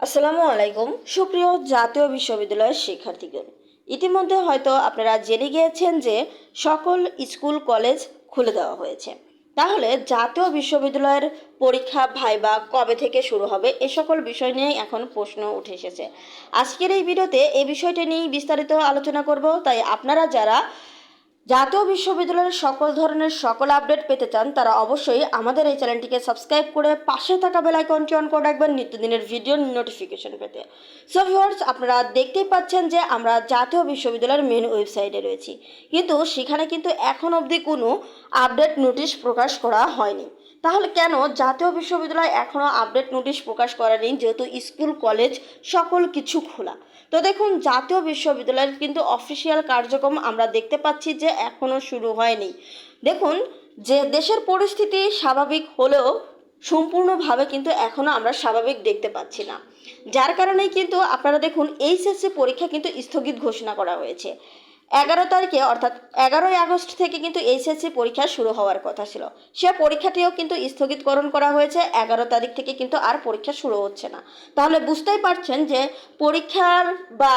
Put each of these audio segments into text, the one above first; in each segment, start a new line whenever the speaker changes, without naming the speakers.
আসসালামু আলাইকুম সুপ্রিয় জাতীয় বিশ্ববিদ্যালয়ের শিক্ষার্থীগণ, ইতিমধ্যে হয়তো আপনারা জেনে গিয়েছেন যে সকল স্কুল কলেজ খুলে দেওয়া হয়েছে। তাহলে জাতীয় বিশ্ববিদ্যালয়ের পরীক্ষা ভাইবা কবে থেকে শুরু হবে এ সকল বিষয় নিয়ে এখন প্রশ্ন উঠে এসেছে। আজকের এই ভিডিওতে এই বিষয়টি নিয়ে বিস্তারিত আলোচনা করব। তাই আপনারা যারা জাতীয় বিশ্ববিদ্যালয়ের সকল আপডেট পেতে চান তারা অবশ্যই আমাদের এই চ্যানেলটিকে সাবস্ক্রাইব করে পাশে থাকা বেল আইকনটি অন করে রাখবেন নিত্যদিনের ভিডিও নোটিফিকেশন পেতে। সো ভিউয়ার্স, আপনারা দেখতেই পাচ্ছেন যে আমরা জাতীয় বিশ্ববিদ্যালয়ের মেন ওয়েবসাইটে রয়েছি, কিন্তু সেখানে কিন্তু এখন অবধি কোনো আপডেট নোটিশ প্রকাশ করা হয়নি। তাহলে কেন জাতীয় বিশ্ববিদ্যালয় এখনও আপডেট নোটিশ প্রকাশ করেনি, যেহেতু স্কুল কলেজ সকল কিছু খোলা? তো দেখুন, জাতীয় বিশ্ববিদ্যালয়ের কিন্তু অফিসিয়াল কার্যক্রম আমরা দেখতে পাচ্ছি যে এখনও শুরু হয়নি। দেখুন, যে দেশের পরিস্থিতি স্বাভাবিক হলেও সম্পূর্ণভাবে কিন্তু এখনও আমরা স্বাভাবিক দেখতে পাচ্ছি না, যার কারণেই কিন্তু আপনারা দেখুন এইচএসসি পরীক্ষা কিন্তু স্থগিত ঘোষণা করা হয়েছে। 11 তারিখে অর্থাৎ 11ই আগস্ট থেকে কিন্তু এইচএসসি পরীক্ষা শুরু হওয়ার কথা ছিল, সে পরীক্ষাটিও কিন্তু স্থগিতকরণ করা হয়েছে। 11 তারিখ থেকে কিন্তু আর পরীক্ষা শুরু হচ্ছে না। তাহলে বুঝতেই পারছেন যে পরীক্ষার বা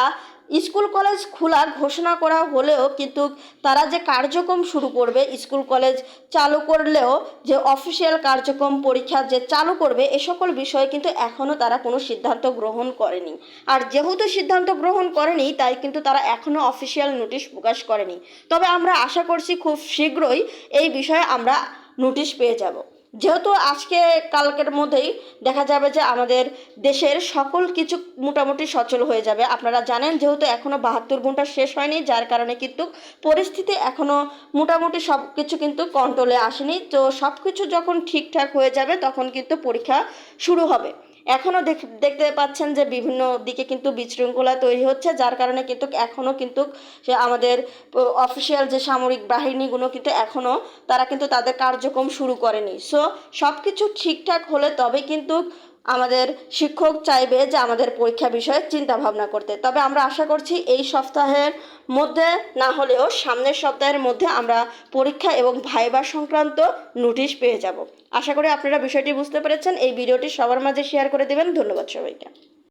স্কুল কলেজ খোলা ঘোষণা করা হলেও কিন্তু তারা যে কার্যক্রম শুরু করবে, স্কুল কলেজ চালু করলেও যে অফিসিয়াল কার্যক্রম পরীক্ষা যে চালু করবে এ সকল বিষয়ে কিন্তু এখনও তারা কোনো সিদ্ধান্ত গ্রহণ করেনি। আর যেহেতু সিদ্ধান্ত গ্রহণ করেনি তাই কিন্তু তারা এখনও অফিসিয়াল নোটিশ প্রকাশ করেনি। তবে আমরা আশা করছি খুব শীঘ্রই এই বিষয়ে আমরা নোটিশ পেয়ে যাব, যেহেতু আজকে কালকের মধ্যেই দেখা যাবে যে আমাদের দেশের সকল কিছু মোটামুটি সচল হয়ে যাবে। আপনারা জানেন যেহেতু এখনও 72 ঘন্টা শেষ হয়নি, যার কারণে কিন্তু পরিস্থিতি এখনও মোটামুটি সব কিছু কিন্তু কন্ট্রোলে আসেনি। তো সব কিছু যখন ঠিকঠাক হয়ে যাবে তখন কিন্তু পরীক্ষা শুরু হবে। এখনও দেখতে পাচ্ছেন যে বিভিন্ন দিকে কিন্তু বিশৃঙ্খলা তৈরি হচ্ছে, যার কারণে কিন্তু এখনও কিন্তু সে আমাদের অফিসিয়াল যে সামরিক বাহিনীগুলো কিন্তু এখনও তারা কিন্তু তাদের কার্যক্রম শুরু করেনি। সো সব কিছু ঠিকঠাক হলে তবে কিন্তু আমাদের শিক্ষক চাইবে যে আমাদের পরীক্ষা বিষয়ে চিন্তা ভাবনা করতে। তবে আমরা আশা করছি এই সপ্তাহের মধ্যে না হলেও সামনের সপ্তাহের মধ্যে আমরা পরীক্ষা এবং ভাইবা সংক্রান্ত নোটিশ পেয়ে যাব। আশা করি আপনারা বিষয়টি বুঝতে পেরেছেন। এই ভিডিওটি সবার মাঝে শেয়ার করে দেবেন। ধন্যবাদ সবাইকে।